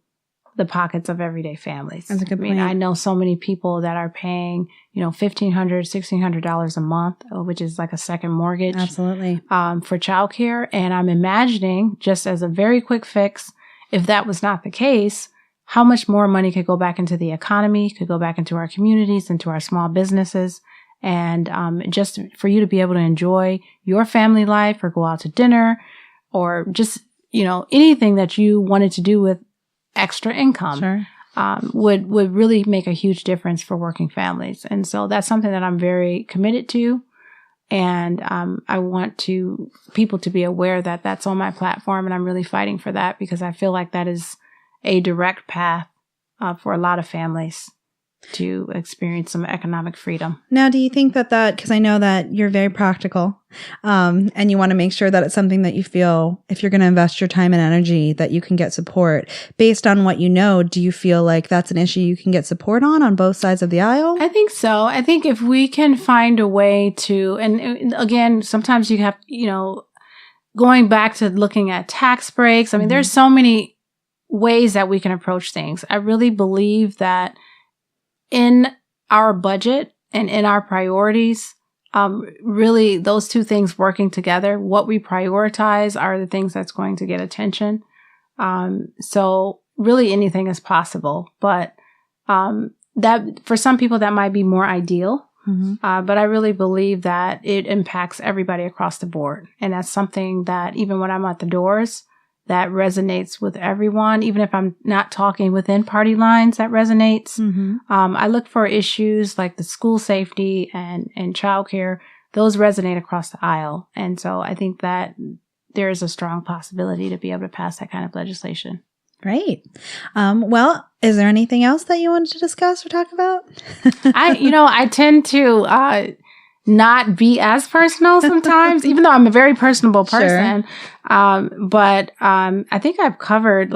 the pockets of everyday families. That's a good point. I know so many people that are paying, $1,500, $1,600 a month, which is like a second mortgage. Absolutely. For childcare. And I'm imagining, just as a very quick fix, if that was not the case, how much more money could go back into the economy, could go back into our communities, into our small businesses. And just for you to be able to enjoy your family life or go out to dinner or just, anything that you wanted to do with extra income, sure, would really make a huge difference for working families. And so that's something that I'm very committed to. And I want people to be aware that that's on my platform, and I'm really fighting for that because I feel like that is a direct path for a lot of families to experience some economic freedom. Now, do you think that because I know that you're very practical, and you want to make sure that it's something that you feel, if you're going to invest your time and energy, that you can get support based on what you know, do you feel like that's an issue you can get support on both sides of the aisle? I think so. I think if we can find a way to, and again, sometimes you have, going back to looking at tax breaks. I mean, there's so many ways that we can approach things. I really believe that in our budget and in our priorities, really those two things working together, what we prioritize are the things that's going to get attention. So really anything is possible, but that for some people that might be more ideal. But I really believe that it impacts everybody across the board. And that's something that even when I'm at the doors, that resonates with everyone, even if I'm not talking within party lines, that resonates. I look for issues like the school safety and childcare. Those resonate across the aisle. And so I think that there is a strong possibility to be able to pass that kind of legislation. Great. Well, is there anything else that you wanted to discuss or talk about? I tend to not be as personal sometimes, even though I'm a very personable person. Sure. But I think I've covered,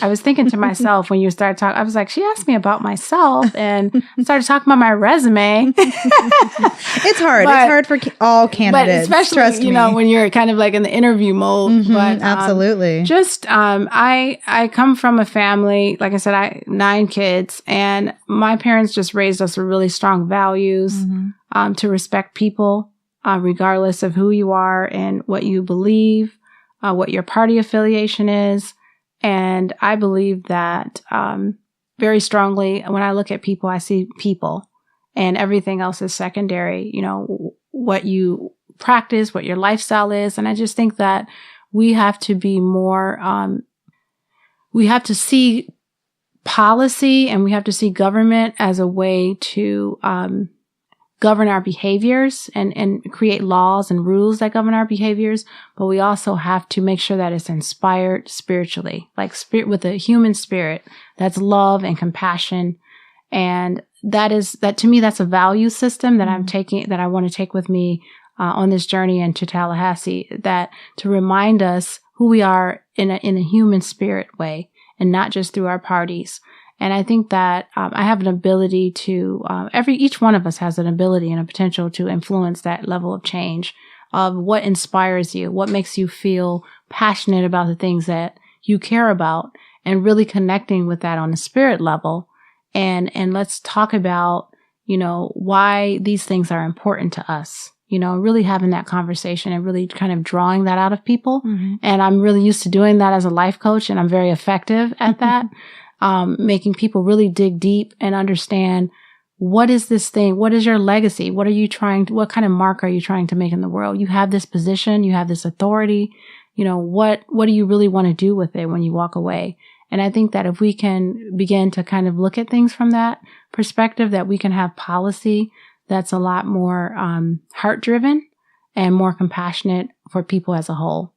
I was thinking to myself when you started talking, I was like, she asked me about myself and started talking about my resume. It's hard. It's hard for all candidates. But especially, when you're kind of like in the interview mode. But absolutely. I come from a family, like I said, 9 kids, and my parents just raised us with really strong values to respect people, regardless of who you are and what you believe, what your party affiliation is. And I believe that very strongly. When I look at people, I see people, and everything else is secondary. What you practice, what your lifestyle is. And I just think that we have to be more, we have to see policy and we have to see government as a way to govern our behaviors and create laws and rules that govern our behaviors. But we also have to make sure that it's inspired spiritually, with a human spirit that's love and compassion. And that to me, that's a value system that that I want to take with me on this journey into Tallahassee, that to remind us who we are in a human spirit way and not just through our parties. And I think that I have an ability to, each one of us has an ability and a potential to influence that level of change of what inspires you, what makes you feel passionate about the things that you care about, and really connecting with that on a spirit level. And let's talk about, why these things are important to us, really having that conversation and really kind of drawing that out of people. And I'm really used to doing that as a life coach, and I'm very effective at that. Making people really dig deep and understand, what is this thing? What is your legacy? What kind of mark are you trying to make in the world? You have this position, you have this authority, what do you really want to do with it when you walk away? And I think that if we can begin to kind of look at things from that perspective, that we can have policy that's a lot more, heart driven and more compassionate for people as a whole.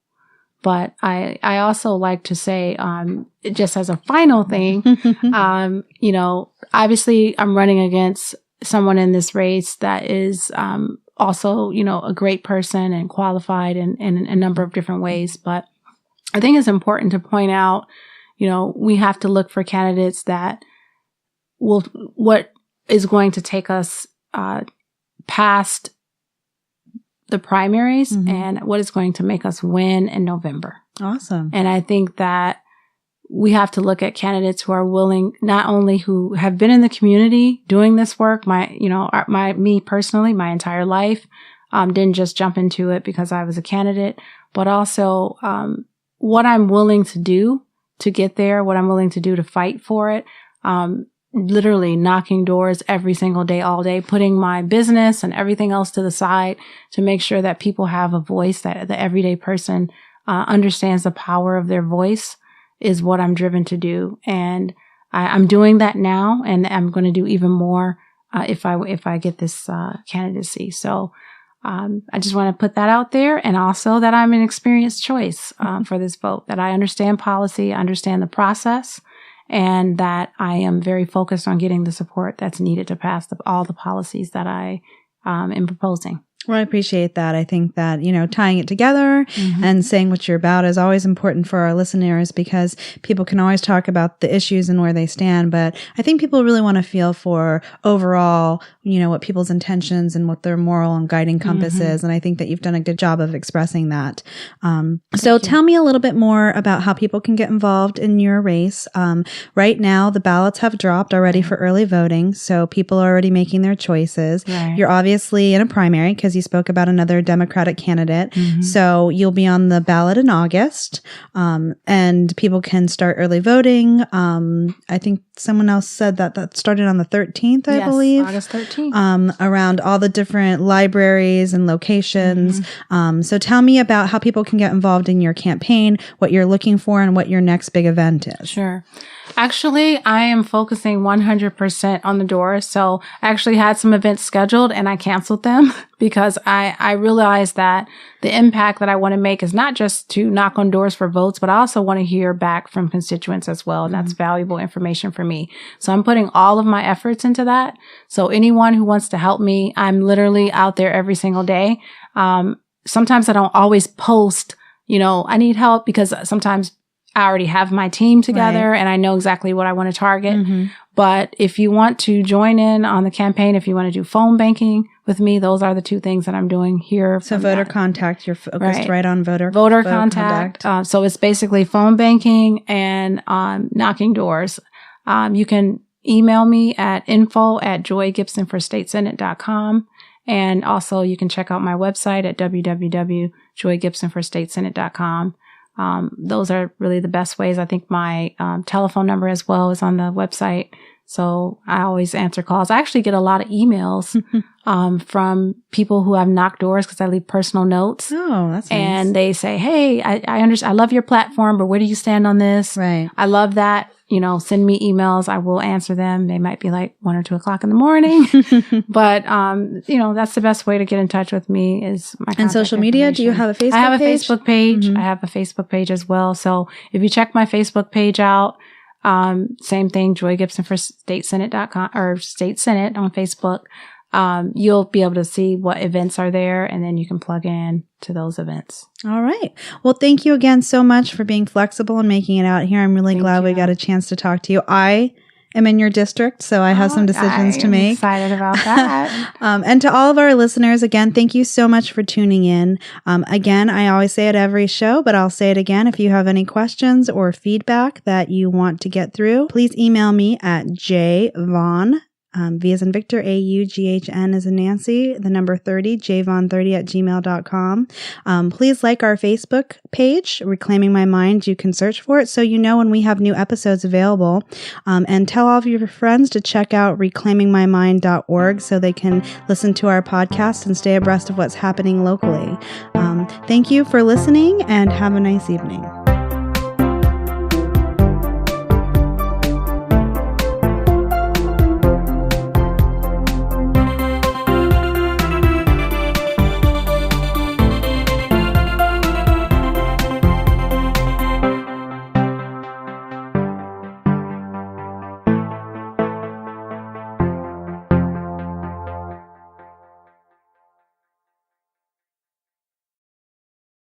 But I also like to say, just as a final thing, obviously I'm running against someone in this race that is, also, a great person and qualified in a number of different ways. But I think it's important to point out, we have to look for candidates that what is going to take us, past the primaries and what is going to make us win in November. Awesome. And I think that we have to look at candidates who are willing, not only who have been in the community doing this work, me personally, my entire life, didn't just jump into it because I was a candidate, but also, what I'm willing to do to get there, what I'm willing to do to fight for it, literally knocking doors every single day, all day, putting my business and everything else to the side to make sure that people have a voice, that the everyday person understands the power of their voice is what I'm driven to do. And I'm doing that now, and I'm going to do even more if I get this candidacy. So I just want to put that out there, and also that I'm an experienced choice for this vote, that I understand policy, understand the process, and that I am very focused on getting the support that's needed to pass all the policies that I am proposing. Well, I appreciate that. I think that, tying it together and saying what you're about is always important for our listeners, because people can always talk about the issues and where they stand. But I think people really want to feel for overall, what people's intentions and what their moral and guiding compass is. And I think that you've done a good job of expressing that. So tell me a little bit more about how people can get involved in your race. Right now, the ballots have dropped already for early voting. So people are already making their choices. Right. You're obviously in a primary because you spoke about another Democratic candidate. So you'll be on the ballot in August, and people can start early voting. I think someone else said that started on the 13th, I believe. August 13th. Around all the different libraries and locations. So tell me about how people can get involved in your campaign, what you're looking for, and what your next big event is. Sure. Actually, I am focusing 100% on the doors. So I actually had some events scheduled and I canceled them because I realized that the impact that I want to make is not just to knock on doors for votes, but I also want to hear back from constituents as well. And that's valuable information for me. So I'm putting all of my efforts into that. So anyone who wants to help me, I'm literally out there every single day. Sometimes I don't always post, I need help, because sometimes I already have my team together and I know exactly what I want to target. But if you want to join in on the campaign, if you want to do phone banking with me, those are the two things that I'm doing here. So voter contact, you're focused right on voter contact. So it's basically phone banking and knocking doors. You can email me at info@joygibsonforstatesenate.com. And also you can check out my website at www.joygibsonforstatesenate.com. Those are really the best ways. I think my telephone number as well is on the website. So I always answer calls. I actually get a lot of emails from people who have knocked doors because I leave personal notes. Oh, that's nice. And they say, hey, I understand. I love your platform, but where do you stand on this? Right. I love that. Send me emails. I will answer them. They might be like 1 or 2 o'clock in the morning. But, that's the best way to get in touch with me is my contact And social media? Do you have a Facebook page? I have a Facebook page. I have a Facebook page as well. So if you check my Facebook page out, same thing, Joy Gibson for statesenate.com or State Senate on Facebook. You'll be able to see what events are there, and then you can plug in to those events. All right. Well, thank you again so much for being flexible and making it out here. I'm really glad we got a chance to talk to you. I am in your district, so I have some decisions to make. Excited about that. And to all of our listeners, again, thank you so much for tuning in. Again, I always say it every show, but I'll say it again. If you have any questions or feedback that you want to get through, please email me at jvaughn, V as in Victor, AUGHN as in Nancy, the number 30, jvaughn30@gmail.com. Please like our Facebook page, Reclaiming My Mind. You can search for it so you know when we have new episodes available. And tell all of your friends to check out reclaimingmymind.org so they can listen to our podcast and stay abreast of what's happening locally. Thank you for listening and have a nice evening.